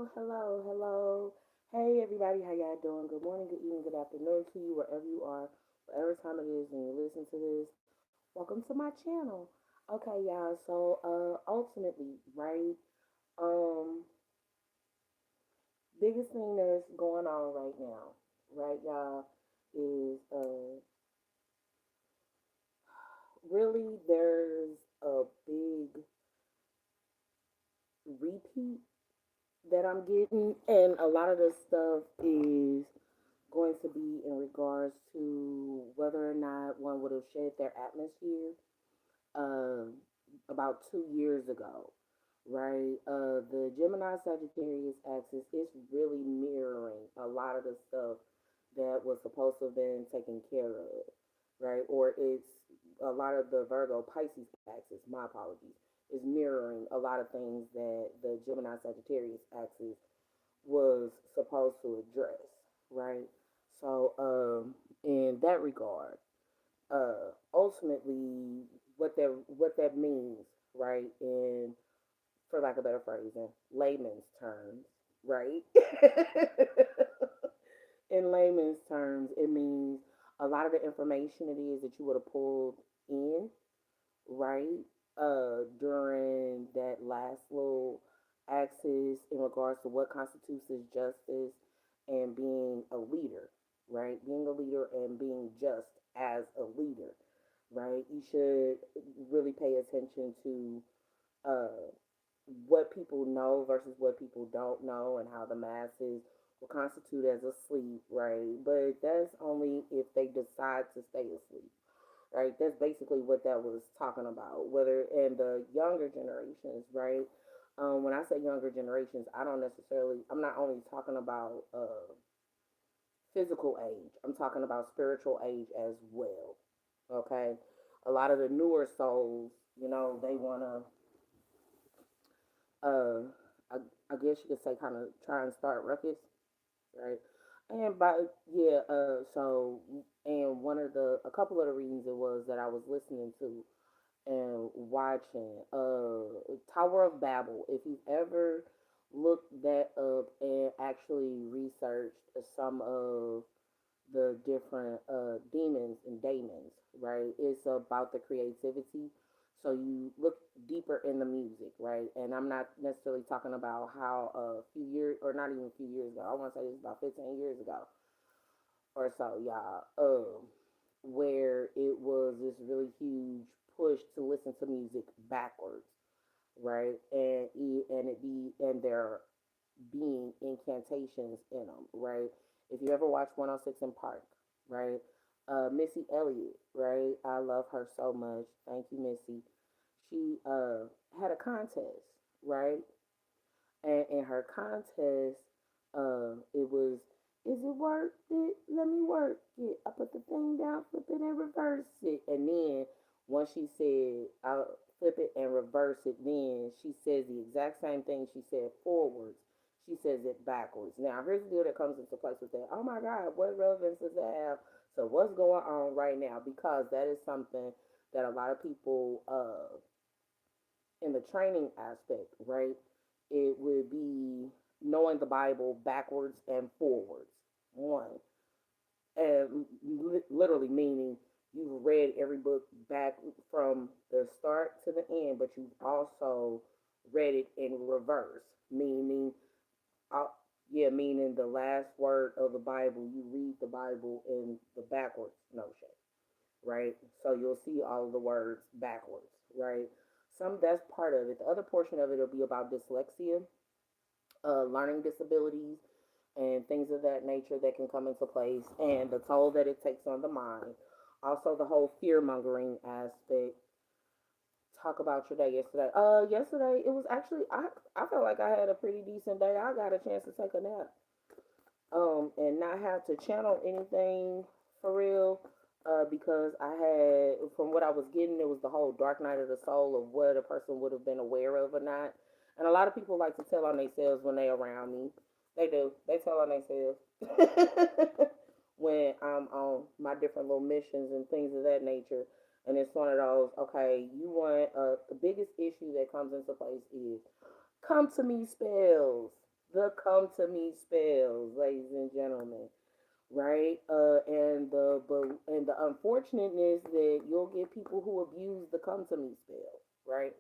hello. Hey, everybody, how y'all doing? Good morning, good evening, good afternoon to you, wherever you are, whatever time it is when you listen to this. Welcome to my channel. Okay, y'all. So, ultimately, right? Um, biggest thing that's going on right now, right, y'all, is really there's a big repeat that I'm getting, and a lot of the stuff is going to be in regards to whether or not one would have shed their atmosphere um, about 2 years ago, right? The Gemini Sagittarius axis is really mirroring a lot of the stuff that was supposed to have been taken care of, right? Or it's a lot of the Virgo Pisces axis, my apologies, is mirroring a lot of things that the Gemini Sagittarius axis was supposed to address, right? So, in that regard, ultimately, what that means, right? In for lack of better phrasing, layman's terms, right? In layman's terms, it means a lot of the information it is that you would have pulled in, right? During that last little axis in regards to what constitutes as justice and being a leader, right? Being a leader and being just as a leader, right? You should really pay attention to uh, what people know versus what people don't know and how the masses will constitute as asleep, right? But that's only if they decide to stay asleep, right? That's basically what that was talking about. Whether in the younger generations, right? When I say younger generations, I don't necessarily. I'm not only talking about physical age. I'm talking about spiritual age as well. Okay, a lot of the newer souls, they wanna. Uh, I, I guess you could say, kind of try and start ruckus, right? And by yeah, and a couple of the reasons it was that I was listening to and watching Tower of Babel. If you've ever looked that up and actually researched some of the different demons and daemons, right? It's about the creativity. So you look deeper in the music, right? And I'm not necessarily talking about how a few years, or not even a few years ago. I want to say this about 15 years ago or so, y'all. Where it was this really huge push to listen to music backwards, right? And there being incantations in them, right? If you ever watch 106 in Park, right? Missy Elliott, right? I love her so much. Thank you, Missy. She had a contest, right? And in her contest, it was, is it worth it? Let me work it. I put the thing down, flip it, and reverse it. And then once she said, I'll flip it and reverse it, then she says the exact same thing she said forwards. She says it backwards. Now, here's the deal that comes into place with that. Oh my God, what relevance does that have? So, what's going on right now? Because that is something that a lot of people in the training aspect, right? It would be knowing the Bible backwards and forwards. One, and literally meaning you've read every book back from the start to the end, but you've also read it in reverse, meaning, uh, yeah, meaning the last word of the Bible, you read the Bible in the backwards notion, right? So you'll see all of the words backwards, right? That's part of it. The other portion of it will be about dyslexia, learning disabilities, and things of that nature that can come into place, and the toll that it takes on the mind. Also, the whole fear mongering aspect. Talk about your day yesterday. Yesterday it was actually I felt like I had a pretty decent day. I got a chance to take a nap, and not have to channel anything for real. Because I had, from what I was getting, it was the whole dark night of the soul of what a person would have been aware of or not. And a lot of people like to tell on themselves when they around me. They do. They tell on themselves when I'm on my different little missions and things of that nature. And it's one of those, okay, you want the biggest issue that comes into place is come to me spells. The come to me spells, ladies and gentlemen, right? And the unfortunateness that you'll get people who abuse the come to me spell, right?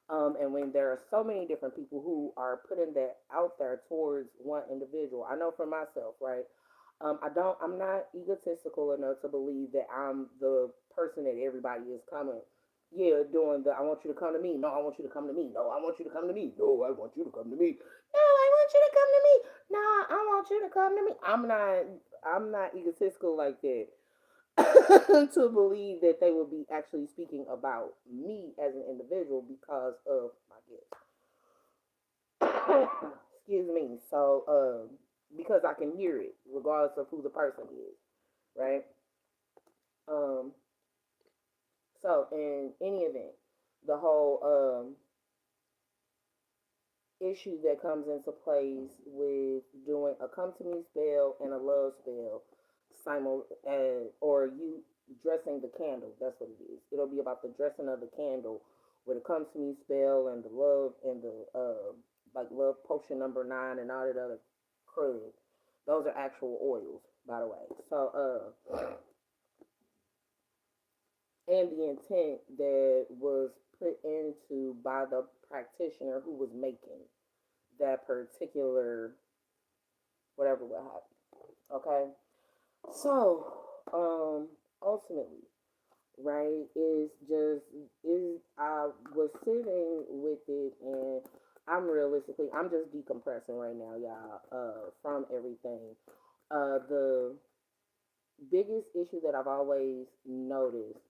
And when there are so many different people who are putting that out there towards one individual, I know for myself, right? I'm not egotistical enough to believe that I'm the person that everybody is coming. Yeah, doing the I want you to come to me. No, I want you to come to me. No, I want you to come to me. No, I want you to come to me. No, I want you to come to me. No, I want you to come to me. I'm not egotistical like that to believe that they will be actually speaking about me as an individual because of my gifts. Excuse me. So, because I can hear it, regardless of who the person is, right? Um, so in any event, the whole issue that comes into place with doing a come to me spell and a love spell or you dressing the candle, that's what it is. It'll be about the dressing of the candle with a come to me spell and the love and the like love potion number 9 and all that other crud. Those are actual oils, by the way. So and the intent that was put into by the practitioner who was making that particular whatever what happened. Okay, so ultimately, right, is I was sitting with it and I'm just decompressing right now, y'all, from everything. The biggest issue that I've always noticed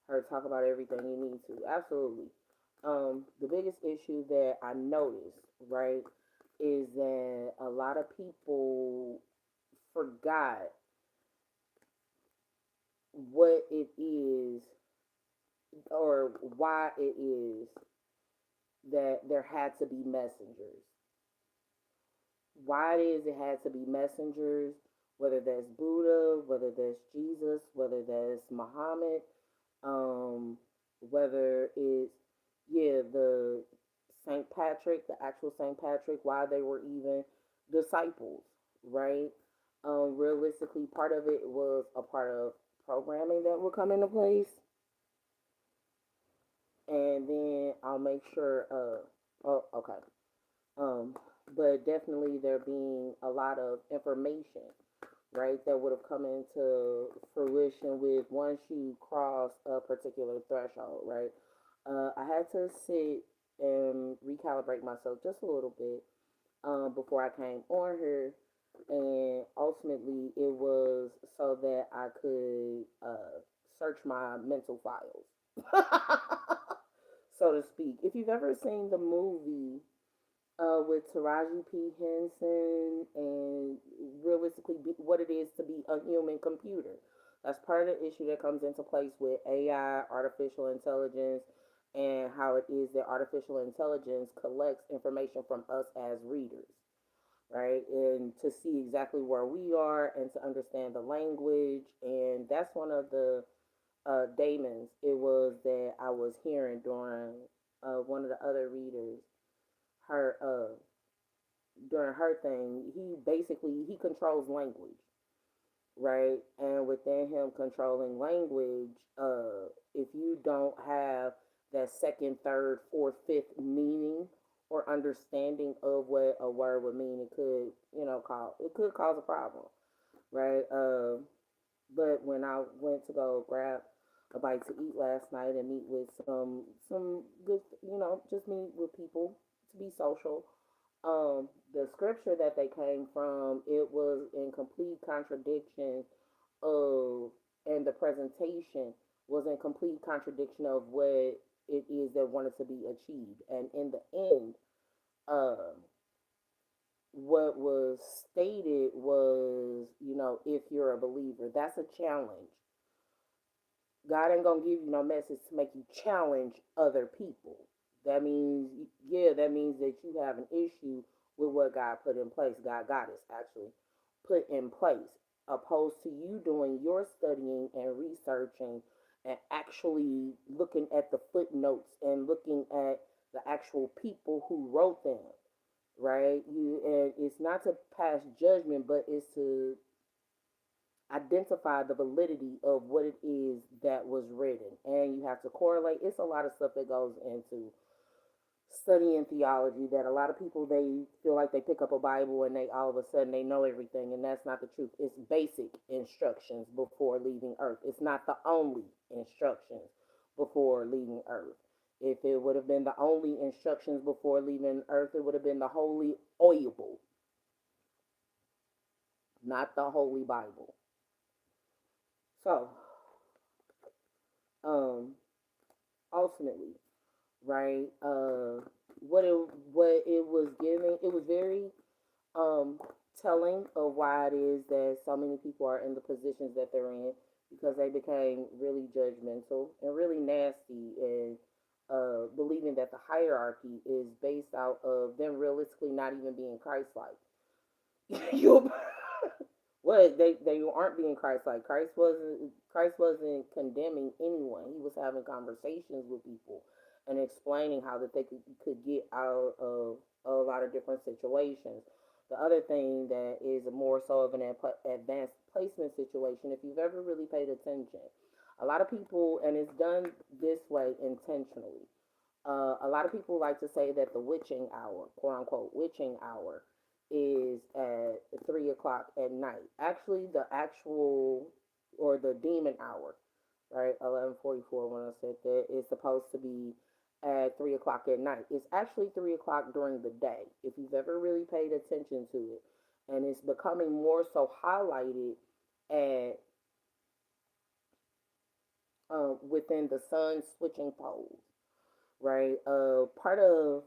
her talk about everything you need to. Absolutely. The biggest issue that I noticed, right, is that a lot of people forgot what it is or why it is that there had to be messengers. Why it is it had to be messengers, whether that's Buddha, whether that's Jesus, whether that's Muhammad, um, whether it's the Saint Patrick, the actual Saint Patrick, why they were even disciples, right? Realistically, part of it was a part of programming that would come into place, and then I'll make sure. Oh, okay. Um, but definitely there being a lot of information, right, that would have come into fruition with once you cross a particular threshold, right? I had to sit and recalibrate myself just a little bit before I came on here, and ultimately it was so that I could search my mental files, so to speak. If you've ever seen the movie with Taraji P. Henson and realistically what it is to be a human computer. That's part of the issue that comes into place with AI, artificial intelligence, and how it is that artificial intelligence collects information from us as readers, right? And to see exactly where we are and to understand the language. And that's one of the daemons it was that I was hearing during one of the other readers her during her thing, he controls language, right? And within him controlling language, if you don't have that second, third, fourth, fifth meaning or understanding of what a word would mean, it could cause a problem, right? But when I went to go grab a bite to eat last night and meet with some good, just meet with people to be social, the scripture that they came from, it was in complete contradiction of, and the presentation was in complete contradiction of what it is that wanted to be achieved. And in the end, uh, what was stated was, if you're a believer, that's a challenge. God ain't gonna give you no message to make you challenge other people. That means, yeah, that means that you have an issue with what God put in place. God got us actually put in place, opposed to you doing your studying and researching and actually looking at the footnotes and looking at the actual people who wrote them, right? You and it's not to pass judgment, but it's to identify the validity of what it is that was written, and you have to correlate. It's a lot of stuff that goes into studying theology that a lot of people they feel like they pick up a Bible and they all of a sudden they know everything, and that's not the truth. It's basic instructions before leaving earth. It's not the only instructions before leaving earth. If it would have been the only instructions before leaving earth, it would have been the holy oil, not the holy Bible. So um ultimately, right, what it was giving, it was very um, telling of why it is that so many people are in the positions that they're in, because they became really judgmental and really nasty, and believing that the hierarchy is based out of them realistically not even being Christ-like. you what they aren't being Christ-like. Christ wasn't condemning anyone. He was having conversations with people and explaining how that they could get out of a lot of different situations. The other thing that is more so of an advanced placement situation, if you've ever really paid attention, a lot of people, and it's done this way intentionally. A lot of people like to say that the witching hour, quote unquote, witching hour, is at 3 o'clock at night. Actually, the actual or the demon hour, right? 11:44. When I said that, is supposed to be at 3 o'clock at night. It's actually 3 o'clock during the day. If you've ever really paid attention to it, and it's becoming more so highlighted at within the sun switching poles, right? Part of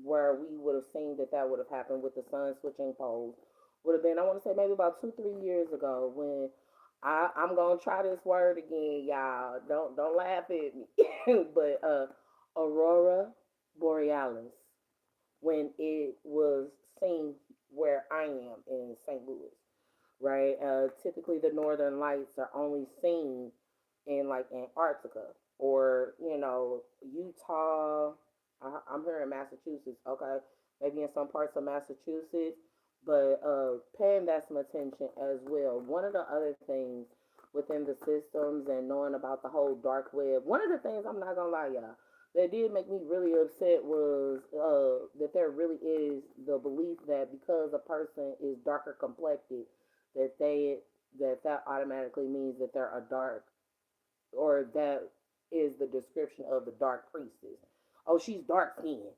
where we would have seen that that would have happened with the sun switching poles would have been, I want to say, maybe about 2 3 years ago, when I'm gonna try this word again, y'all. Don't laugh at me, but aurora borealis, when it was seen where I am in St. Louis, right? Typically, the northern lights are only seen in like Antarctica or Utah. I'm here in Massachusetts, okay, maybe in some parts of Massachusetts, but paying that some attention as well. One of the other things within the systems and knowing about the whole dark web, one of the things, I'm not gonna lie, y'all, that did make me really upset was that there really is the belief that because a person is darker complected, that that automatically means that they're a dark, or that is the description of the dark priestess. Oh, she's dark skinned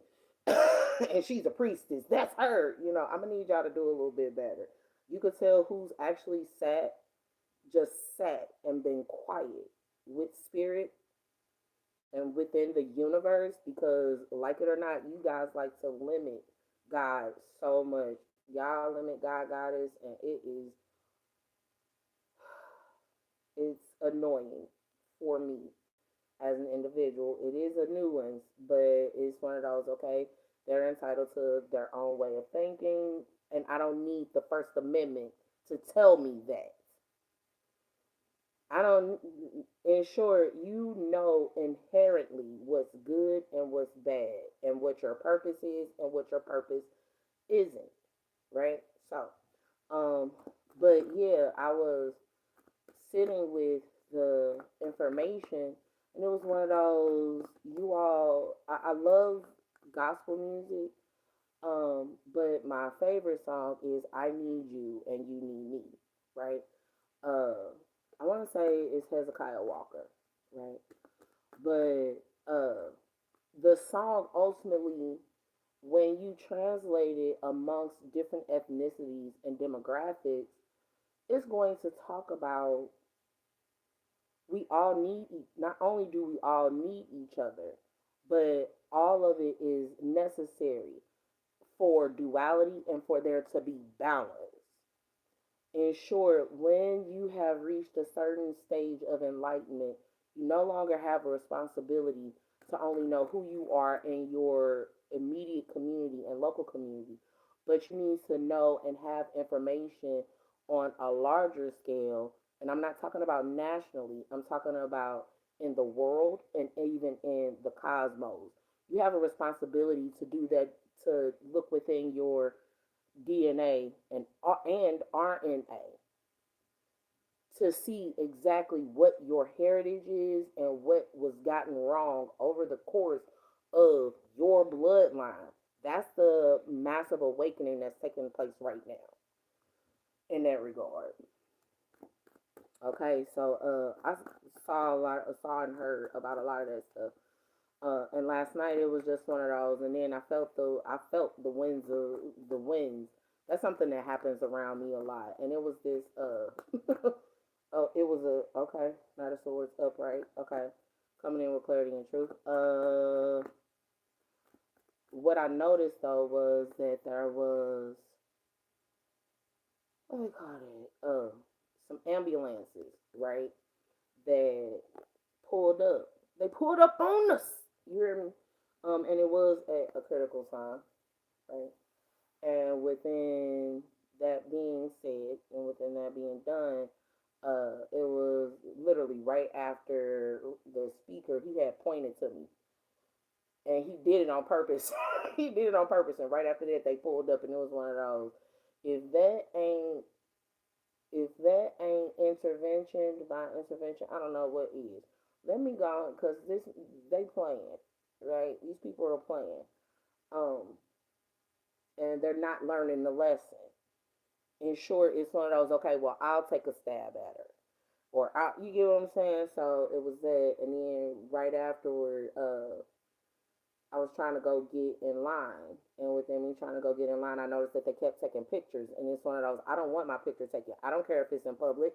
and she's a priestess. That's her. I'm gonna need y'all to do a little bit better. You could tell who's actually just sat and been quiet with spirit and within the universe, because, like it or not, you guys like to limit God so much. Y'all limit God, goddess, and it's annoying for me as an individual. It is a nuance, but it's one of those, okay, they're entitled to their own way of thinking, and I don't need the First Amendment to tell me that. I don't, in short, you know inherently what's good and what's bad, and what your purpose is and what your purpose isn't, right? So, um, but yeah, I was sitting with the information, and it was one of those, you all, I love gospel music, but my favorite song is I Need You and You Need Me, right? uh I want to say it's Hezekiah Walker, right? But the song ultimately, when you translate it amongst different ethnicities and demographics, it's going to talk about, we all need, not only do we all need each other, but all of it is necessary for duality and for there to be balance. In short, when you have reached a certain stage of enlightenment, you no longer have a responsibility to only know who you are in your immediate community and local community, but you need to know and have information on a larger scale. And I'm not talking about nationally, I'm talking about in the world and even in the cosmos. You have a responsibility to do that, to look within your DNA and RNA to see exactly what your heritage is and what was gotten wrong over the course of your bloodline. That's the massive awakening that's taking place right now in that regard. Okay, so I saw and heard about a lot of that stuff. And last night it was just one of those, and then I felt the winds. That's something that happens around me a lot, and it was this oh, it was a okay, Knight of Swords upright. Okay, coming in with clarity and truth. What I noticed though was that there was what do they call it? Some ambulances, right? That pulled up. They pulled up on us. You hear me? And it was a critical time, right? And within that being said, and within that being done, it was literally right after the speaker he had pointed to me, and he did it on purpose. He did it on purpose, and right after that, they pulled up, and it was one of those. If that ain't if that ain't intervention, divine intervention, I don't know what is. Let me go because this they playing, right? These people are playing, um, and they're not learning the lesson. In short, it's one of those. Okay, well, I'll take a stab at her, or you get what I'm saying. So it was that, and then right afterward, I was trying to go get in line, and within me trying to go get in line, I noticed that they kept taking pictures, and it's one of those. I don't want my picture taken. I don't care if it's in public.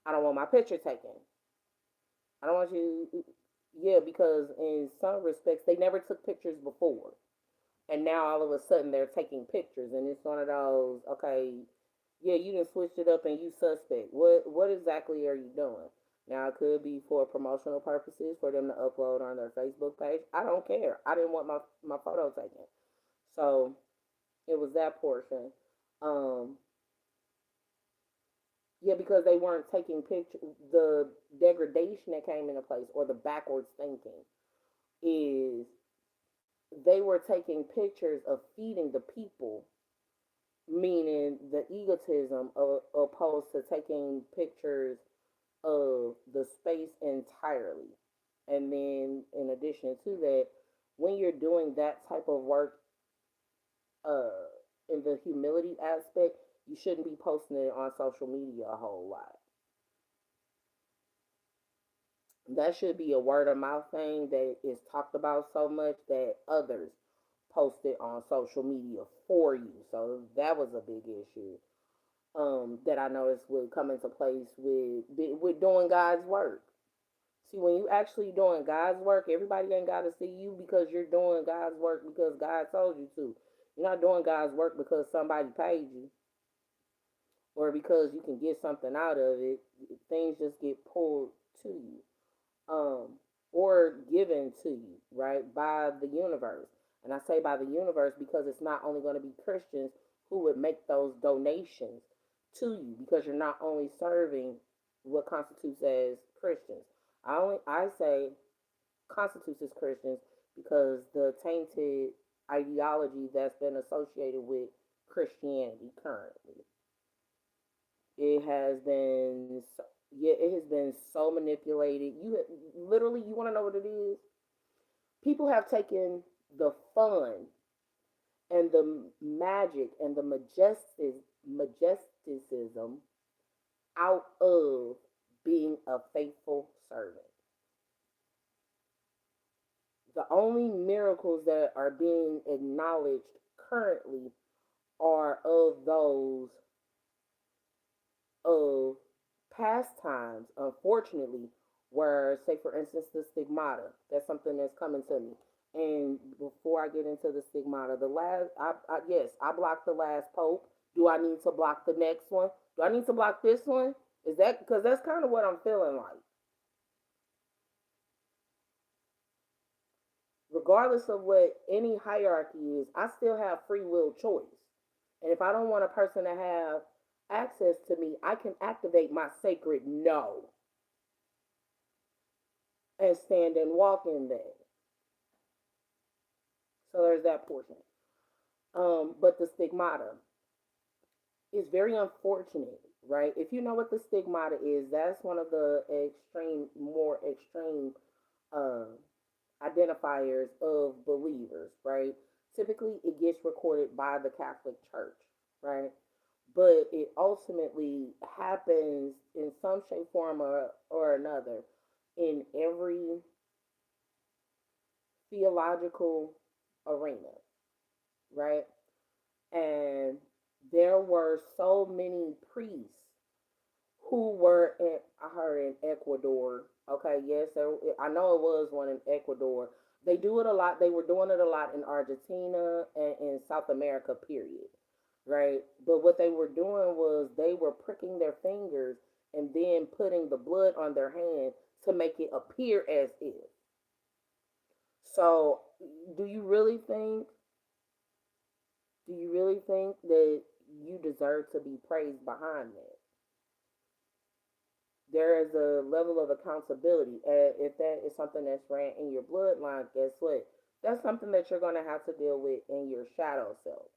I don't want my picture taken. I don't want you. Yeah, because in some respects, they never took pictures before, and now all of a sudden they're taking pictures, and it's one of those. Okay, yeah, you done switched it up, and you suspect. What exactly are you doing? Now it could be for promotional purposes for them to upload on their Facebook page. I don't care. I didn't want my photo taken, so it was that portion. Um, yeah, because they weren't taking pictures. The degradation that came into place, or the backwards thinking, is they were taking pictures of feeding the people, meaning the egotism opposed to taking pictures of the space entirely. And then, in addition to that, when you're doing that type of work uh, in the humility aspect, you shouldn't be posting it on social media a whole lot. That should be a word of mouth thing that is talked about so much that others post it on social media for you. So that was a big issue that I noticed would come into place with doing God's work. See, when you actually doing God's work, everybody ain't got to see you because you're doing God's work because God told you to. You're not doing God's work because somebody paid you or because you can get something out of it. Things just get pulled to you, um, or given to you, right, by the universe. And I say by the universe because it's not only going to be Christians who would make those donations to you because you're not only serving what constitutes as Christians. I say constitutes as Christians because the tainted ideology that's been associated with Christianity currently. It has been yeah, it has been so manipulated. Literally, you want to know what it is? People have taken the fun and the magic and the majesticism out of being a faithful servant. The only miracles that are being acknowledged currently are of those of past times, unfortunately, where, say, for instance, the stigmata, that's something that's coming to me. And before I get into the stigmata, yes, I blocked the last pope. Do I need to block the next one? Do I need to block this one? Is that because that's kind of what I'm feeling like? Regardless of what any hierarchy is, I still have free will choice. And if I don't want a person to have access to me, I can activate my sacred no and stand and walk in that. So there's that portion. But the stigmata is very unfortunate, right? If you know what the stigmata is, that's one of the more extreme uh, identifiers of believers, right? Typically, it gets recorded by the Catholic Church, right? But it ultimately happens in some shape, form, or another in every theological arena, right? And there were so many priests who were in, I heard in Ecuador. Okay, yes, I know it was one in Ecuador. They do it a lot. They were doing it a lot in Argentina and in South America, period. Right? But what they were doing was they were pricking their fingers and then putting the blood on their hand to make it appear as if. So, do you really think do you really think that you deserve to be praised behind that? There is a level of accountability. If that is something that's ran in your bloodline, guess what? That's something that you're going to have to deal with in your shadow self,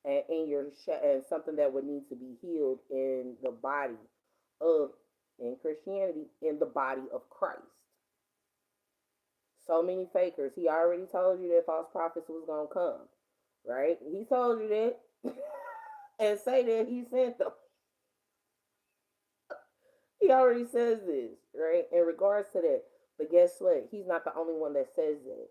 and and something that would need to be healed in the body of in Christianity, in the body of Christ. So many fakers. He already told you that false prophets was gonna come, right? He told you that, and say that he sent them. He already says this, right? In regards to that. But guess what? He's not the only one that says that.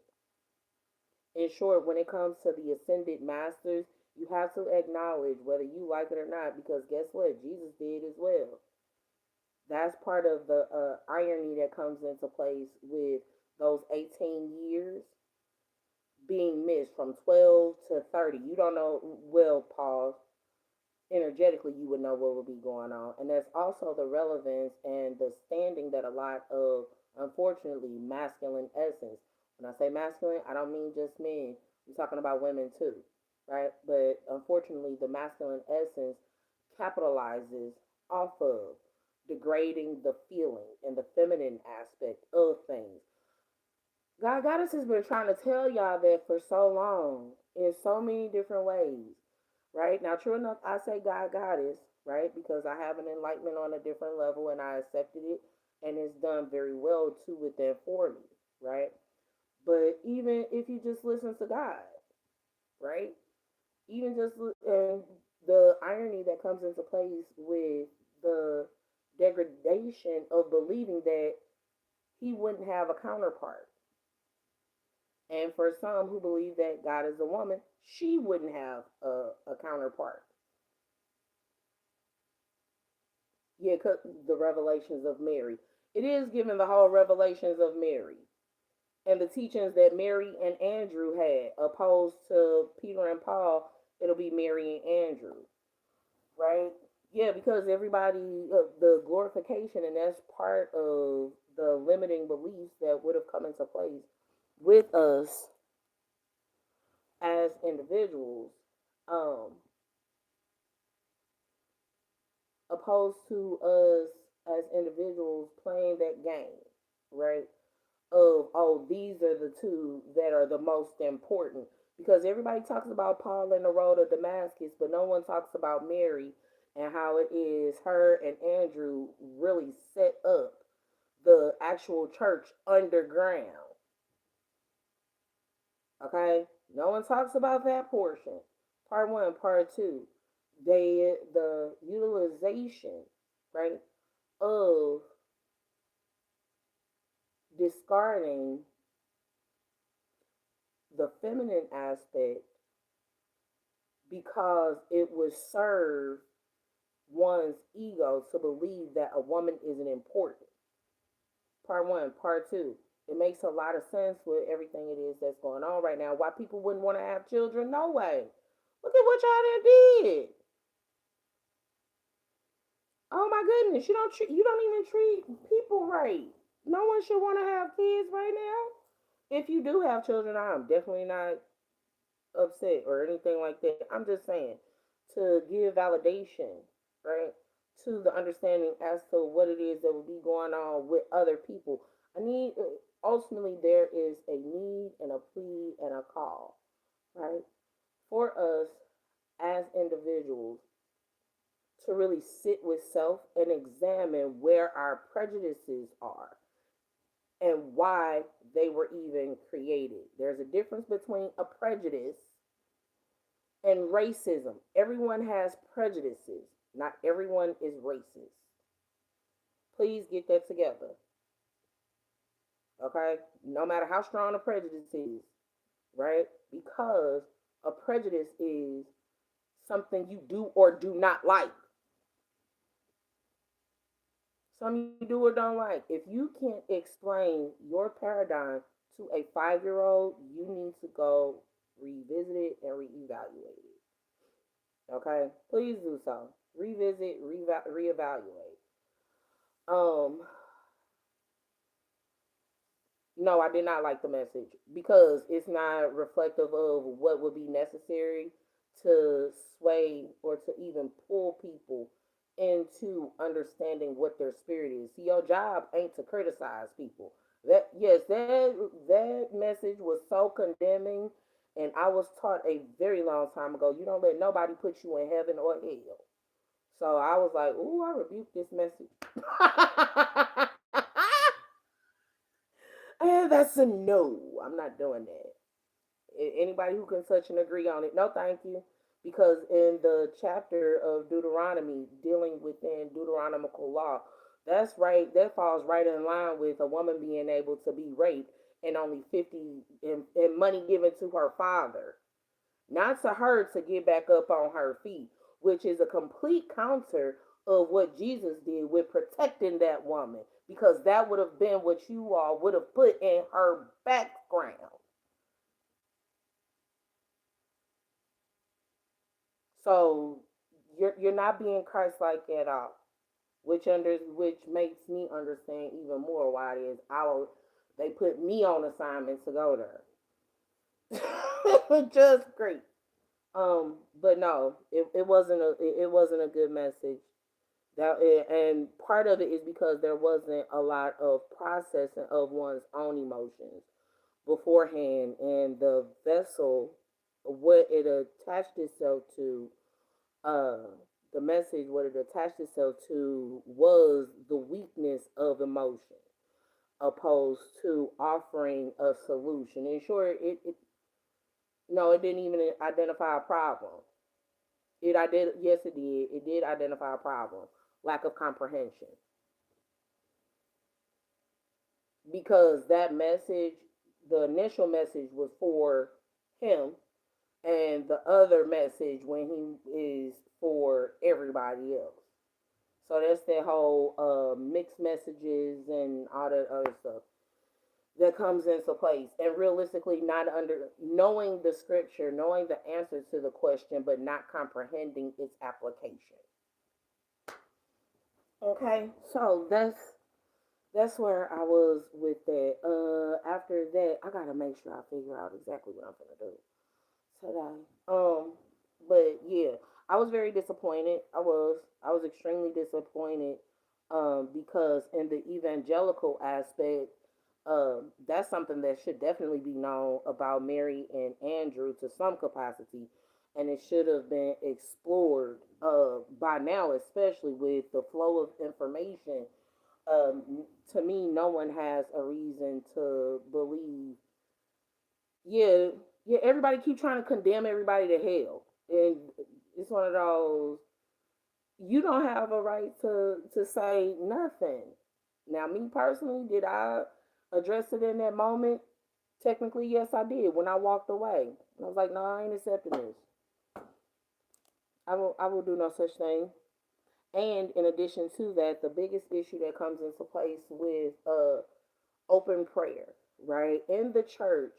In short, when it comes to the ascended masters, you have to acknowledge whether you like it or not, because guess what? Jesus did as well. That's part of the irony that comes into place with those 18 years being missed from 12 to 30. You don't know, well, Paul, energetically you would know what would be going on. And that's also the relevance and the standing that a lot of, unfortunately, masculine essence. When I say masculine, I don't mean just men. I'm talking about women too, right? But unfortunately, the masculine essence capitalizes off of degrading the feeling and the feminine aspect of things. God Goddess has been trying to tell y'all that for so long in so many different ways, right? Now, true enough, I say God Goddess, right? Because I have an enlightenment on a different level and I accepted it and it's done very well to within for me, right? But even if you just listen to God, right? Even just and the irony that comes into place with the degradation of believing that he wouldn't have a counterpart. And for some who believe that God is a woman, she wouldn't have a counterpart. Yeah, the revelations of Mary. It is given the whole revelations of Mary and the teachings that Mary and Andrew had, opposed to Peter and Paul. It'll be Mary and Andrew, right? Yeah, because everybody, the glorification, and that's part of the limiting beliefs that would have come into place with us as individuals, um, opposed to us as individuals playing that game, right? Of, oh, these are the two that are the most important. Because everybody talks about Paul and the road of Damascus, but no one talks about Mary and how it is her and Andrew really set up the actual church underground. Okay? No one talks about that portion. Part one, part two. The utilization, right, of discarding the feminine aspect because it would serve one's ego to believe that a woman isn't important. Part one, part two. It makes a lot of sense with everything it is that's going on right now. Why people wouldn't want to have children? No way. Look at what y'all done did. Oh my goodness, you don't even treat people right. No one should want to have kids right now. If you do have children, I'm definitely not upset or anything like that. I'm just saying to give validation, right, to the understanding as to what it is that will be going on with other people. I need ultimately there is a need and a plea and a call, right, for us as individuals to really sit with self and examine where our prejudices are and why they were even created. There's a difference between a prejudice and racism. Everyone has prejudices. Not everyone is racist. Please get that together. Okay? No matter how strong a prejudice is, right? Because a prejudice is something you do or do not like. Some you do or don't like. If you can't explain your paradigm to a 5-year-old, you need to go revisit it and reevaluate it. Okay? Please do so. Revisit, reevaluate. Um, no, I did not like the message because it's not reflective of what would be necessary to sway or to even pull people into understanding what their spirit is. See, your job ain't to criticize people. That yes, that message was so condemning, and I was taught a very long time ago. You don't let nobody put you in heaven or hell. So I was like, "Ooh, I rebuke this message." And that's a no. I'm not doing that. Anybody who can touch and agree on it, no, thank you. Because in the chapter of Deuteronomy dealing within Deuteronomical law, that's right. That falls right in line with a woman being able to be raped and only 50 in money given to her father, not to her to get back up on her feet, which is a complete counter of what Jesus did with protecting that woman, because that would have been what you all would have put in her background. So you're not being Christ-like at all, which makes me understand even more why it is they put me on assignment to go there. Just great. But no, it wasn't a good message. And part of it is because there wasn't a lot of processing of one's own emotions beforehand, and the vessel, what it attached itself to, uh, the message, what it attached itself to, was the weakness of emotion, opposed to offering a solution. And sure, it no, it didn't even identify a problem. Yes, it did. It did identify a problem, lack of comprehension, because that message, the initial message was for him, and the other message when he is for everybody else. So that's that whole mixed messages and all that other stuff that comes into place. And realistically, not under knowing the scripture, knowing the answer to the question, but not comprehending its application. Okay, so that's where I was with that. After that, I gotta make sure I figure out exactly what I'm gonna do today. But yeah, I was very disappointed. I was extremely disappointed. Because in the evangelical aspect, that's something that should definitely be known about Mary and Andrew to some capacity, and it should have been explored by now, especially with the flow of information. To me, no one has a reason to believe. Yeah, yeah. Everybody keep trying to condemn everybody to hell, and it's one of those. You don't have a right to say nothing. Now, me personally, did I address it in that moment? Technically, yes, I did. When I walked away, I was like, "No, I ain't accepting this. I will do no such thing." And in addition to that, the biggest issue that comes into place with open prayer, right? In the church,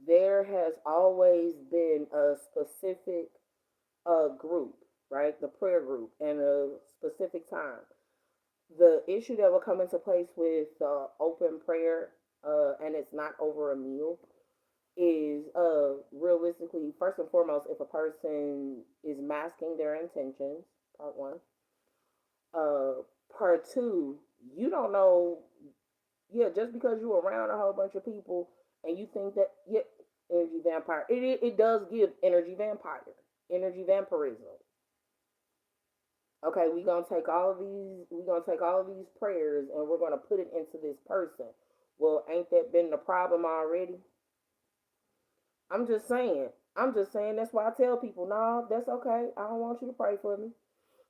there has always been a specific group, right? The prayer group, and a specific time. The issue that will come into place with open prayer, and it's not over a meal, is realistically, first and foremost, if a person is masking their intentions, part one. Uh, Part two, you don't know, yeah, just because you're around a whole bunch of people and you think that, yeah, Energy vampire. It does give energy vampire, energy vampirism. Okay, we're gonna take all of these prayers and we're gonna put it into this person. Well, ain't that been the problem already? I'm just saying. I'm just saying that's why I tell people, no, that's okay. I don't want you to pray for me.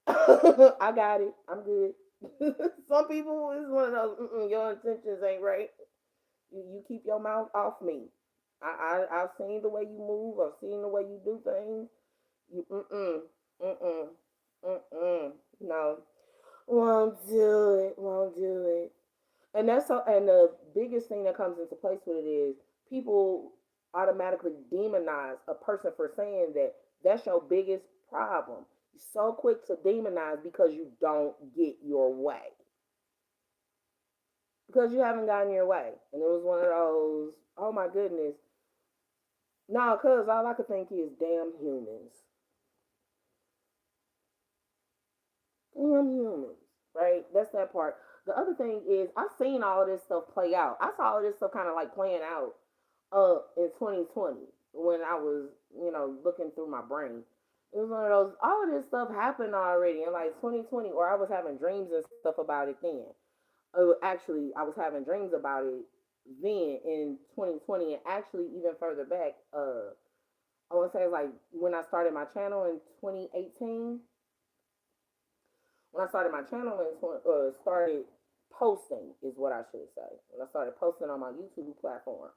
I got it. I'm good. Some people is one of those. Your intentions ain't right. You keep your mouth off me. I've seen the way you move. I've seen the way you do things. You mm mm. No, won't do it. Won't do it. And that's so. And the biggest thing that comes into place with it is people automatically demonize a person for saying that. That's your biggest problem. You're so quick to demonize because you don't get your way, because you haven't gotten your way. And it was one of those. Oh my goodness. No, cause all I could think is damn humans. Damn humans. Right? That's that part. The other thing is I've seen all of this stuff play out. I saw all of this stuff kind of like playing out in 2020 when I was, looking through my brain. It was one of those, all of this stuff happened already in like 2020, or I was having dreams and stuff about it then. Actually, I was having dreams about it then in 2020, and actually even further back. I want to say like when I started my channel in 2018. When I started my channel and started posting is what I should say. When I started posting on my YouTube platform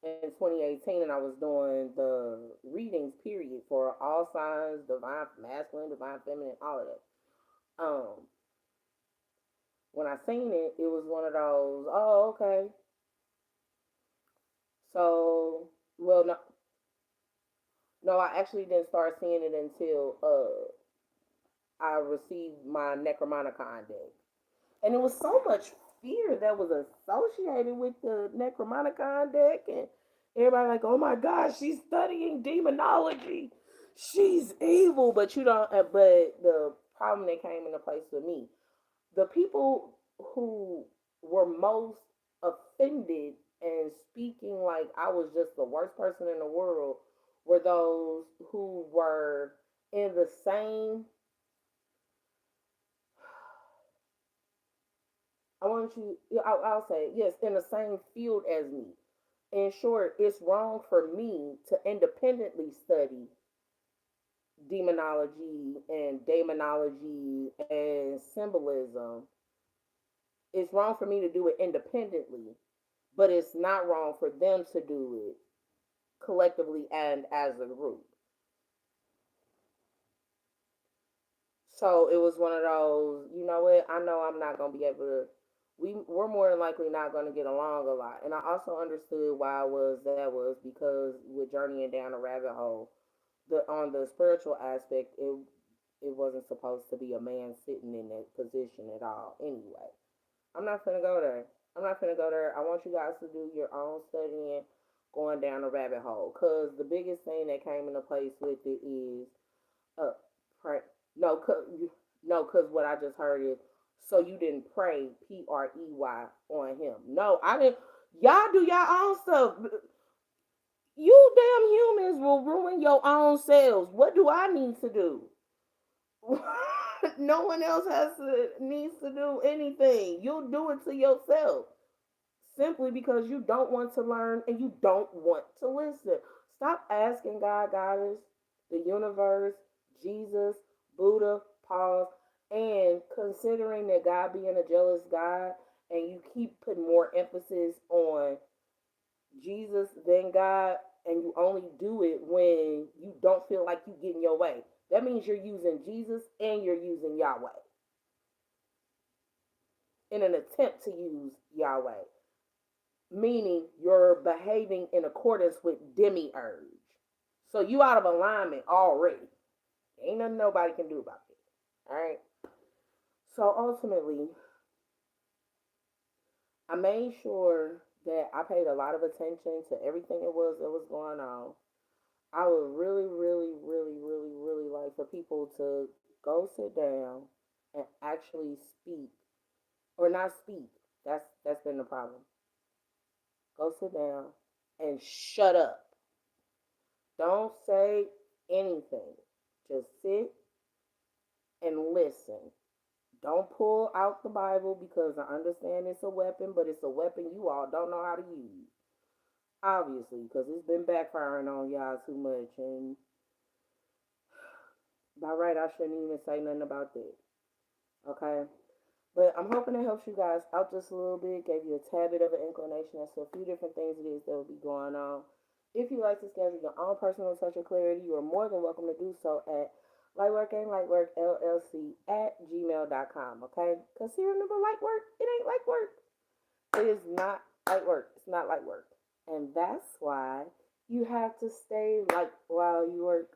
in 2018, and I was doing the readings period for all signs, divine masculine, divine feminine, all of that. When I seen it, it was one of those. Oh, okay. So, well, no, no, I actually didn't start seeing it until I received my Necromonicon deck. And it was so much fear that was associated with the Necromonicon deck, and everybody like, oh my gosh, she's studying demonology, she's evil. But you don't. But the problem that came into place with me, the people who were most offended and speaking like I was just the worst person in the world were those who were in the same. I want you. I'll say yes, in the same field as me. In short, it's wrong for me to independently study demonology and symbolism. It's wrong for me to do it independently, but it's not wrong for them to do it collectively and as a group. So it was one of those, you know what? I know I'm not gonna be able to. We're more than likely not gonna get along a lot, and I also understood why that was because with journeying down a rabbit hole, the on the spiritual aspect, it wasn't supposed to be a man sitting in that position at all. Anyway, I'm not gonna go there. I'm not gonna go there. I want you guys to do your own studying, going down a rabbit hole, cause the biggest thing that came into place with it is uh, pray. No, no, cause what I just heard is so you didn't pray PREY on him. No, I didn't. Y'all do your own stuff. You damn humans will ruin your own selves. What do I need to do? No one else needs to do anything. You'll do it to yourself simply because you don't want to learn and you don't want to listen. Stop asking God, Goddess, the universe, Jesus, Buddha, pause, and considering that God being a jealous God, and you keep putting more emphasis on Jesus than God, and you only do it when you don't feel like you getting your way. That means you're using Jesus and you're using Yahweh in an attempt to use Yahweh, meaning you're behaving in accordance with demiurge. So you out of alignment already. Ain't nothing nobody can do about it. All right. So ultimately, I made sure that I paid a lot of attention to everything it was that was going on. I would really, really, really, really, really like for people to go sit down and actually speak, or not speak. That's been the problem. Go sit down and shut up. Don't say anything. Just sit and listen. Don't pull out the Bible because I understand it's a weapon, but it's a weapon you all don't know how to use. Obviously, because it's been backfiring on y'all too much. And by right, I shouldn't even say nothing about that. Okay? But I'm hoping it helps you guys out just a little bit, gave you a tad bit of an inclination as to a few different things it is that will be going on. If you like to schedule your own personal touch of clarity, you are more than welcome to do so at Lightwork and Lightwork LLC at gmail.com. Okay? Because see, remember, light work, it ain't like work. It is not light work. It's not light work. And that's why you have to stay light while you work.